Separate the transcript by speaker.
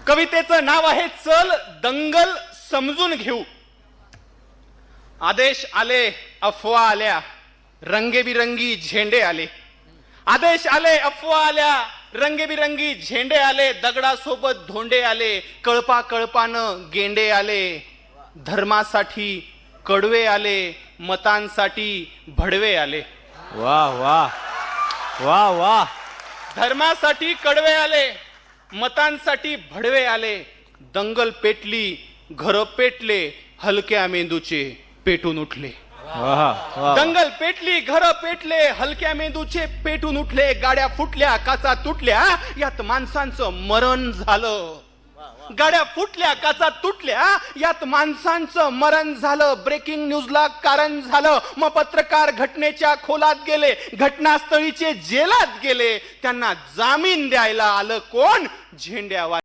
Speaker 1: कवितेचं नाव आहे चल दंगल समजून घेऊ. आदेश आले, अफवा आल्या, रंगेबिरंगी झेंडे आले. आदेश आले, अफवा आल्या, रंगेबिरंगी झेंडे आले. दगडासोबत धोंडे आले, कळपा कळपानं गेंडे आले. धर्मासाठी कडवे आले, मतांसाठी भडवे आले.
Speaker 2: वाह वाह वाह वाह.
Speaker 1: धर्मासाठी कडवे आले, मतांसाठी भडवे आले. दंगल पेटली, घर पेटले, हलक्या मेंदूचे पेटून उठले.
Speaker 2: वाह वाह.
Speaker 1: दंगल पेटली, घर पेटले, हलक्या मेंदूचे पेटून उठले. गाड्या फुटल्या, काचा तुटल्या, यात माणसांचं मरण झालं. गाड्या फुटल्या, काचा तुटल्या, यात माणसांचं मरण झालं. ब्रेकिंग न्यूजला कारण झालं. मग पत्रकार घटनेच्या खोलात गेले, घटनास्थळीचे जेलात गेले. त्यांना जामीन द्यायला आलं कोण? झेंड्यावाले.